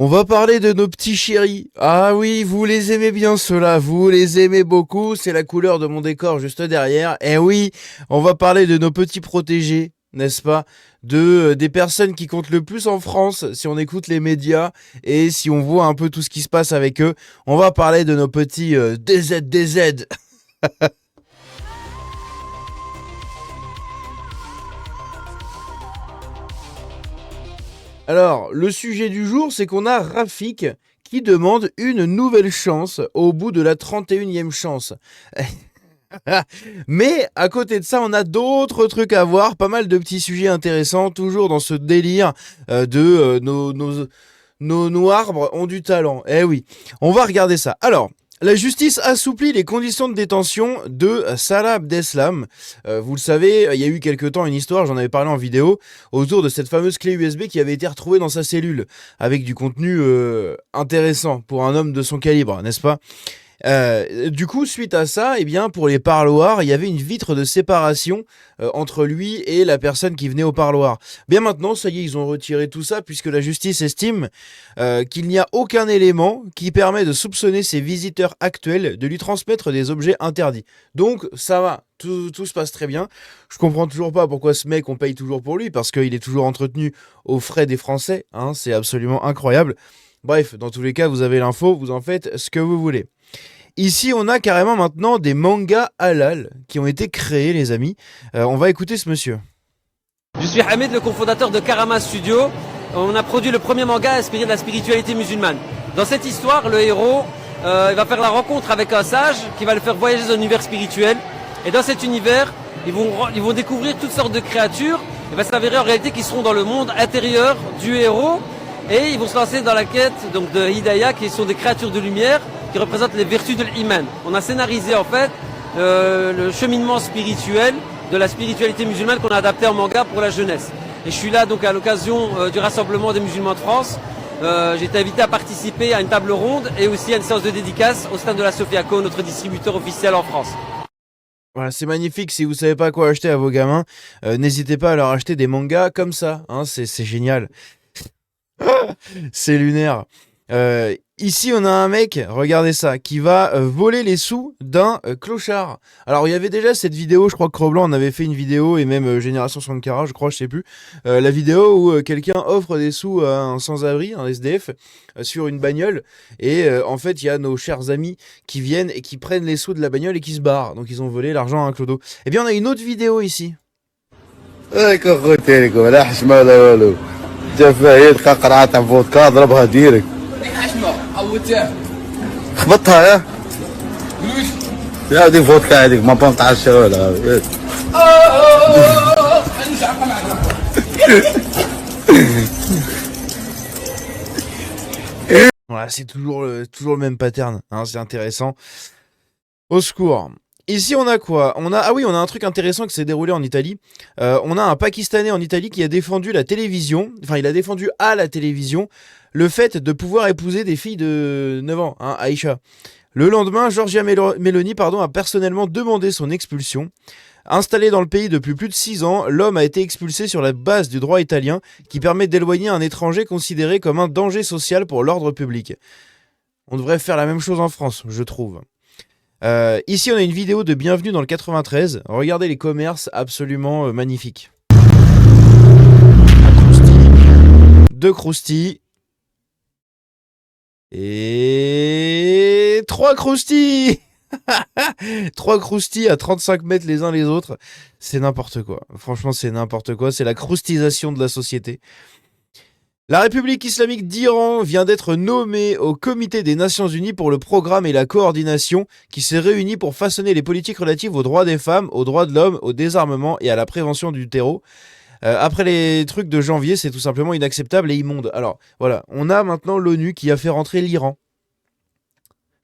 On va parler de nos petits chéris. Ah oui, vous les aimez bien ceux-là, vous les aimez beaucoup, c'est la couleur de mon décor juste derrière. Et oui, on va parler de nos petits protégés, n'est-ce pas? Des personnes qui comptent le plus en France si on écoute les médias et si on voit un peu tout ce qui se passe avec eux. On va parler de nos petits DZ. Alors, le sujet du jour, c'est qu'on a Rafik qui demande une nouvelle chance au bout de la 31e chance. Mais à côté de ça, on a d'autres trucs à voir, pas mal de petits sujets intéressants, toujours dans ce délire nos arbres ont du talent. Eh oui, on va regarder ça. Alors, la justice assouplit les conditions de détention de Salah Abdeslam. Vous le savez, il y a eu quelque temps une histoire, j'en avais parlé en vidéo, autour de cette fameuse clé USB qui avait été retrouvée dans sa cellule, avec du contenu intéressant pour un homme de son calibre, n'est-ce pas? Du coup, suite à ça, eh bien, pour les parloirs, il y avait une vitre de séparation entre lui et la personne qui venait au parloir. Bien maintenant, ça y est, ils ont retiré tout ça puisque la justice estime qu'il n'y a aucun élément qui permet de soupçonner ses visiteurs actuels de lui transmettre des objets interdits. Donc, ça va. Tout se passe très bien. Je comprends toujours pas pourquoi ce mec on paye toujours pour lui parce qu'il est toujours entretenu aux frais des Français. Hein, c'est absolument incroyable. Bref, dans tous les cas, vous avez l'info, vous en faites ce que vous voulez. Ici, on a carrément maintenant des mangas halal qui ont été créés, les amis. On va écouter ce monsieur. Je suis Hamid, le cofondateur de Karama Studio. On a produit le premier manga inspiré de la spiritualité musulmane. Dans cette histoire, le héros il va faire la rencontre avec un sage qui va le faire voyager dans un univers spirituel. Et dans cet univers, ils vont découvrir toutes sortes de créatures. Il va s'avérer en réalité qu'ils seront dans le monde intérieur du héros. Et ils vont se lancer dans la quête donc, de Hidayah, qui sont des créatures de lumière, qui représentent les vertus de l'iman. On a scénarisé en fait le cheminement spirituel de la spiritualité musulmane qu'on a adapté en manga pour la jeunesse. Et je suis là donc à l'occasion du rassemblement des musulmans de France. J'ai été invité à participer à une table ronde et aussi à une séance de dédicace au stand de la Sofiaco, notre distributeur officiel en France. Voilà, c'est magnifique. Si vous savez pas quoi acheter à vos gamins, n'hésitez pas à leur acheter des mangas comme ça. Hein, c'est génial. C'est lunaire. Ici, on a un mec, regardez ça, qui va voler les sous d'un clochard. Alors, il y avait déjà cette vidéo, je crois que Cro-Blanc en avait fait une vidéo, et même Génération Sankara, je crois, je sais plus. La vidéo où quelqu'un offre des sous à un sans-abri, un SDF, sur une bagnole. Et en fait, il y a nos chers amis qui viennent et qui prennent les sous de la bagnole et qui se barrent. Donc, ils ont volé l'argent à un clodo. Eh bien, on a une autre vidéo ici. جفاهير قرعتها فودكا ضربها ديرك حشمه عودتها خبطها يا هذيك فودكا هذيك ما بنت على ولا Voilà, c'est toujours le même pattern, hein, c'est intéressant. Au secours. Ici, on a quoi? Ah oui, on a un truc intéressant qui s'est déroulé en Italie. On a un Pakistanais en Italie qui a défendu la télévision, enfin, il a défendu à la télévision le fait de pouvoir épouser des filles de 9 ans, hein, Aïcha. Le lendemain, Giorgia Meloni a personnellement demandé son expulsion. Installé dans le pays depuis plus de 6 ans, l'homme a été expulsé sur la base du droit italien qui permet d'éloigner un étranger considéré comme un danger social pour l'ordre public. On devrait faire la même chose en France, je trouve. Ici, on a une vidéo de Bienvenue dans le 93. Regardez les commerces absolument magnifiques. Deux croustilles. Et 3 croustilles. 3 croustilles à 35 mètres les uns les autres. C'est n'importe quoi. Franchement, c'est n'importe quoi. C'est la croustillisation de la société. La République islamique d'Iran vient d'être nommée au Comité des Nations Unies pour le programme et la coordination qui s'est réuni pour façonner les politiques relatives aux droits des femmes, aux droits de l'homme, au désarmement et à la prévention du terreau. Après les trucs de janvier, c'est tout simplement inacceptable et immonde. Alors voilà, on a maintenant l'ONU qui a fait rentrer l'Iran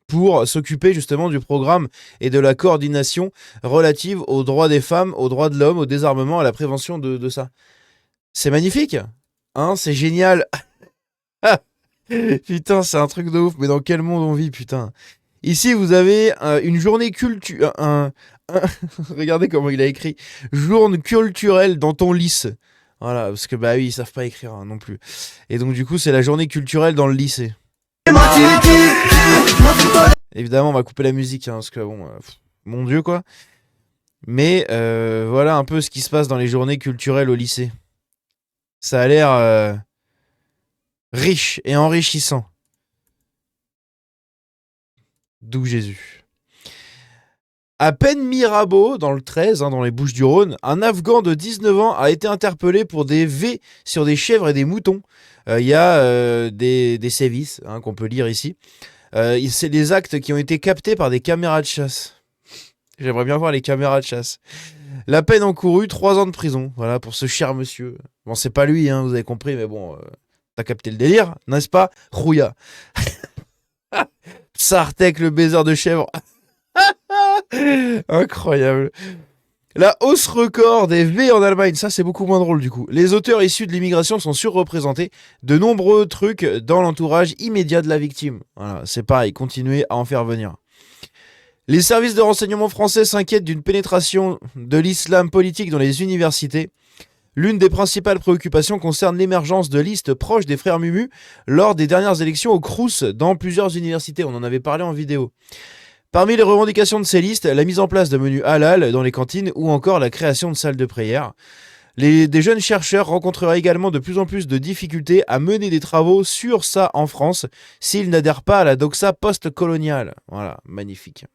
pour s'occuper justement du programme et de la coordination relative aux droits des femmes, aux droits de l'homme, au désarmement, à la prévention de ça. C'est magnifique, hein, c'est génial. Putain, c'est un truc de ouf, mais dans quel monde on vit, putain. Ici, vous avez une journée regardez comment il a écrit. Journée culturelle dans ton lys. Voilà, parce que bah oui, ils savent pas écrire hein, non plus. Et donc du coup, c'est la journée culturelle dans le lycée. Évidemment, on va couper la musique, hein, parce que bon, mon Dieu quoi. Mais voilà un peu ce qui se passe dans les journées culturelles au lycée. Ça a l'air riche et enrichissant. D'où Jésus. À peine Mirabeau, dans le 13, hein, dans les Bouches-du-Rhône, un Afghan de 19 ans a été interpellé pour des V sur des chèvres et des moutons. Il y a des sévices hein, qu'on peut lire ici. C'est des actes qui ont été captés par des caméras de chasse. J'aimerais bien voir les caméras de chasse. La peine encourue, 3 ans de prison. Voilà, pour ce cher monsieur. Bon, c'est pas lui, hein, vous avez compris, mais bon, t'as capté le délire, n'est-ce pas, Rouya? Sartek, le baiser de chèvre. Incroyable. La hausse record des V en Allemagne, ça c'est beaucoup moins drôle du coup. Les auteurs issus de l'immigration sont surreprésentés. De nombreux trucs dans l'entourage immédiat de la victime. Voilà, c'est pareil, continuez à en faire venir. Les services de renseignement français s'inquiètent d'une pénétration de l'islam politique dans les universités. L'une des principales préoccupations concerne l'émergence de listes proches des frères Mumu lors des dernières élections au Crous dans plusieurs universités. On en avait parlé en vidéo. Parmi les revendications de ces listes, la mise en place de menus halal dans les cantines ou encore la création de salles de prière. Des jeunes chercheurs rencontreraient également de plus en plus de difficultés à mener des travaux sur ça en France s'ils n'adhèrent pas à la doxa post-coloniale. Voilà, magnifique.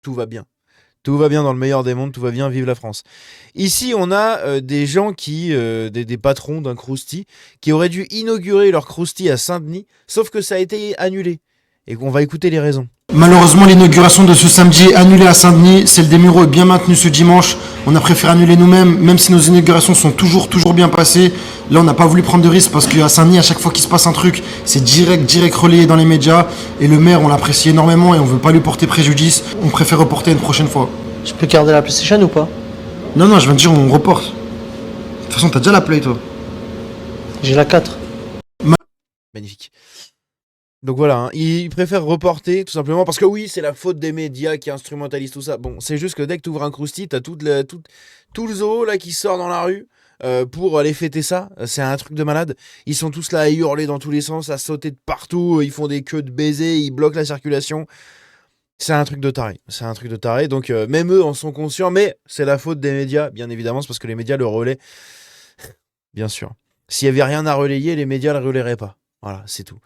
Tout va bien. Tout va bien dans le meilleur des mondes, tout va bien, vive la France. Ici, on a des gens des patrons d'un Krusty, qui auraient dû inaugurer leur Krusty à Saint-Denis, sauf que ça a été annulé. Et qu'on va écouter les raisons. Malheureusement, l'inauguration de ce samedi est annulée à Saint-Denis. Celle des Mureaux est bien maintenue ce dimanche. On a préféré annuler nous-mêmes, même si nos inaugurations sont toujours bien passées. Là, on n'a pas voulu prendre de risques parce qu'à Saint-Denis, à chaque fois qu'il se passe un truc, c'est direct relayé dans les médias. Et le maire, on l'apprécie énormément et on veut pas lui porter préjudice. On préfère reporter une prochaine fois. Je peux garder la PlayStation ou pas? Non, je viens de dire, on reporte. De toute façon, t'as déjà la Play, toi. J'ai la 4. Magnifique. Donc voilà, hein, ils préfèrent reporter tout simplement parce que oui, c'est la faute des médias qui instrumentalisent tout ça. Bon, c'est juste que dès que tu ouvres un Krusty, t'as tout le zoo là qui sort dans la rue pour aller fêter ça. C'est un truc de malade. Ils sont tous là à hurler dans tous les sens, à sauter de partout. Ils font des queues de baisers, ils bloquent la circulation. C'est un truc de taré. C'est un truc de taré. Donc même eux en sont conscients, mais c'est la faute des médias, bien évidemment. C'est parce que les médias le relaient. Bien sûr. S'il n'y avait rien à relayer, les médias ne le relaieraient pas. Voilà, c'est tout.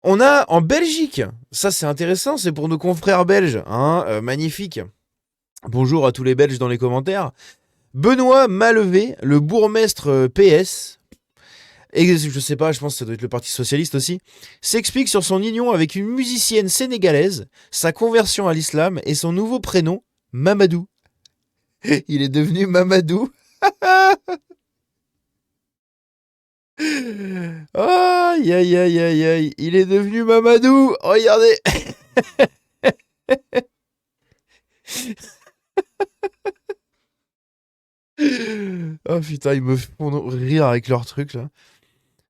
On a en Belgique, ça c'est intéressant, c'est pour nos confrères belges, hein, magnifique. Bonjour à tous les Belges dans les commentaires. Benoît Mallevé, le bourgmestre PS, et je sais pas, je pense que ça doit être le Parti Socialiste aussi, s'explique sur son union avec une musicienne sénégalaise, sa conversion à l'islam et son nouveau prénom, Mamadou. Il est devenu Mamadou. Aïe aïe aïe aïe aïe, il est devenu Mamadou. Regardez. Oh putain, ils me font rire avec leurs trucs là.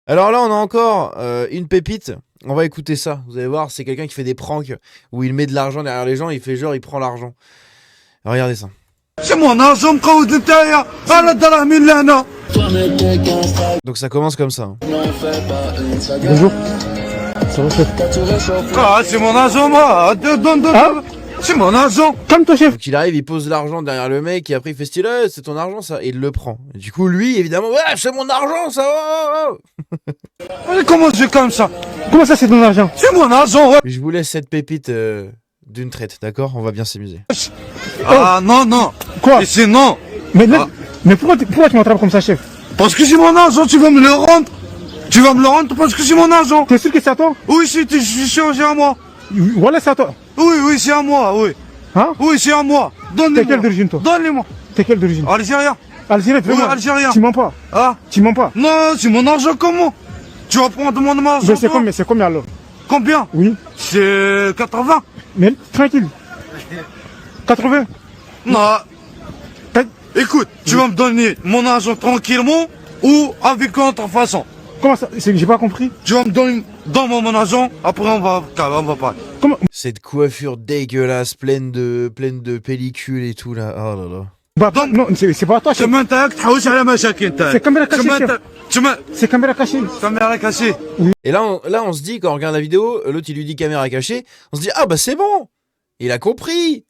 Alors là, on a encore une pépite. On va écouter ça. Vous allez voir, c'est quelqu'un qui fait des pranks où il met de l'argent derrière les gens. Il fait genre, il prend l'argent. Regardez ça. Donc ça commence comme ça. Bonjour. C'est mon argent, moi. C'est mon argent. Calme-toi, chef. Donc il arrive, il pose l'argent derrière le mec et après il fait style, c'est ton argent ça, et il le prend. Et du coup lui évidemment, ouais c'est mon argent ça. Comment je fais comme ça? Comment ça, c'est ton argent? C'est mon argent, ouais. Je vous laisse cette pépite d'une traite, d'accord? On va bien s'amuser. Ah non. Quoi? Et c'est non. Mais pourquoi tu m'attrapes comme ça, chef? Parce que c'est mon argent, tu vas me le rendre. Tu vas me le rendre parce que c'est mon argent. T'es sûr que c'est à toi? Oui, je suis sûr, c'est à moi. Voilà, c'est à toi. Oui, c'est à moi, oui. Hein? Oui, c'est à moi. T'es quelle d'origine, toi? Donne-les-moi. T'es quelle d'origine? Algérien. Algérien, Oui, vraiment. algérien. Tu mens pas. Ah? Tu mens pas. Non, c'est mon argent, comment? Tu vas prendre mon argent. Mais c'est combien alors? Combien? Oui. C'est 80. Mais tranquille. 80. Non. Écoute, tu vas me donner mon argent tranquillement ou avec une autre façon. Comment ça? J'ai pas compris. Tu vas me donner dans mon argent, après on va parler. Comment? Cette coiffure dégueulasse, pleine de pellicules et tout là. Oh là là. Bah, non, c'est pas à toi, chef. تما انت تحوش على مشاكل انت. C'est caméra cachée, تما chef. انت تما C'est caméra cachée. caméra cachée. Et là, on se dit, quand on regarde la vidéo, l'autre il lui dit caméra cachée, on se dit, ah bah c'est bon, il a compris.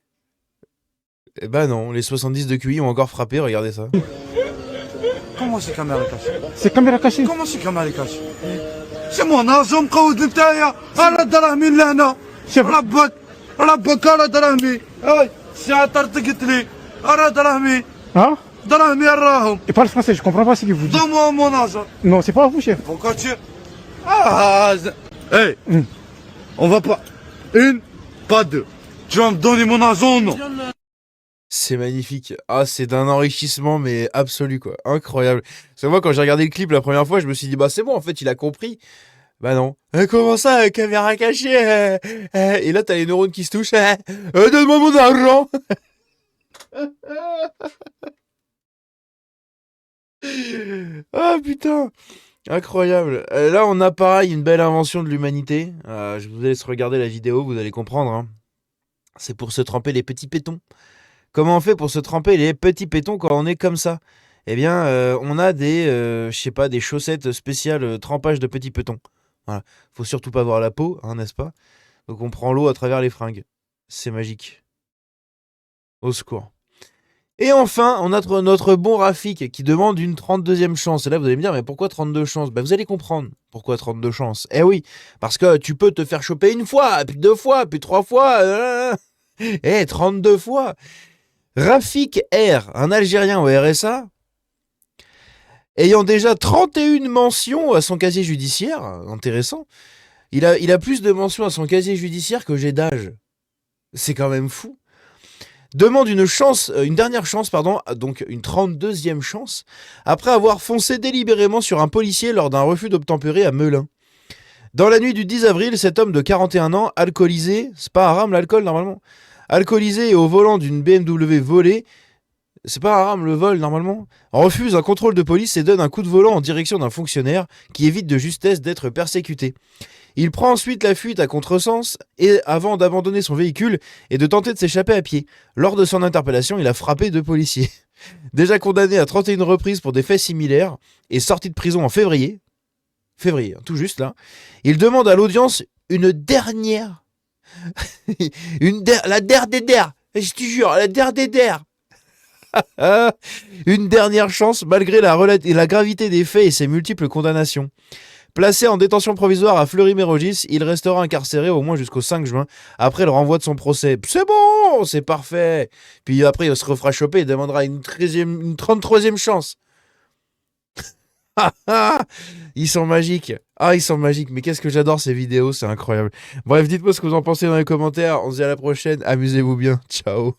Eh bah non, les 70 de QI ont encore frappé, regardez ça. Comment c'est caméra cachée? C'est caméra cachée. Comment c'est caméra cachée? C'est mon argent مقود نتايا على دراهمي لهنا. شوف. ربك على دراهمي. هاي الساعة طرطقت لي على دراهمي. Hein? دراهمي راهم. Il parle français, je comprends pas ce qu'il vous dit. Donne-moi mon argent. Non, c'est pas vous, chef. Pourquoi tu... Ah, hey, on va pas... Une, pas deux. Tu vas me donner mon argent ou non? C'est magnifique. Ah, c'est d'un enrichissement, mais absolu, quoi. Incroyable. C'est moi, quand j'ai regardé le clip la première fois, je me suis dit, bah c'est bon, en fait, il a compris. Bah non. Comment ça, caméra cachée Et là, t'as les neurones qui se touchent. Donne-moi mon argent. Ah putain, incroyable. Là, on a pareil une belle invention de l'humanité. Je vous laisse regarder la vidéo, vous allez comprendre. Hein. C'est pour se tremper les petits pétons. Comment on fait pour se tremper les petits pétons quand on est comme ça? Eh bien, on a des, je sais pas, des chaussettes spéciales trempage de petits pétons. Voilà. Faut surtout pas voir la peau, hein, n'est-ce pas? Donc on prend l'eau à travers les fringues. C'est magique. Au secours. Et enfin, on a notre bon Rafik qui demande une 32e chance. Et là, vous allez me dire, mais pourquoi 32 chances? Bah, vous allez comprendre pourquoi 32 chances. Eh oui, parce que tu peux te faire choper une fois, puis 2 fois, puis 3 fois. 32 fois. Rafik R, un Algérien au RSA, ayant déjà 31 mentions à son casier judiciaire, intéressant, il a plus de mentions à son casier judiciaire que j'ai d'âge. C'est quand même fou. Demande une dernière chance, donc une 32e chance, après avoir foncé délibérément sur un policier lors d'un refus d'obtempérer à Melun. Dans la nuit du 10 avril, cet homme de 41 ans, alcoolisé, c'est pas haram l'alcool normalement, alcoolisé et au volant d'une BMW volée, c'est pas haram le vol normalement, refuse un contrôle de police et donne un coup de volant en direction d'un fonctionnaire qui évite de justesse d'être persécuté. Il prend ensuite la fuite à contresens et avant d'abandonner son véhicule et de tenter de s'échapper à pied. Lors de son interpellation, il a frappé 2 policiers. Déjà condamné à 31 reprises pour des faits similaires et sorti de prison en février, tout juste là, il demande à l'audience une dernière, la der, je te jure, la der. Une dernière chance malgré la gravité des faits et ses multiples condamnations. Placé en détention provisoire à Fleury-Mérogis, il restera incarcéré au moins jusqu'au 5 juin, après le renvoi de son procès. C'est bon, c'est parfait. Puis après, il se refera choper et demandera une 33e chance. Ils sont magiques. Ah, ils sont magiques. Mais qu'est-ce que j'adore ces vidéos, c'est incroyable. Bref, dites-moi ce que vous en pensez dans les commentaires. On se dit à la prochaine. Amusez-vous bien. Ciao.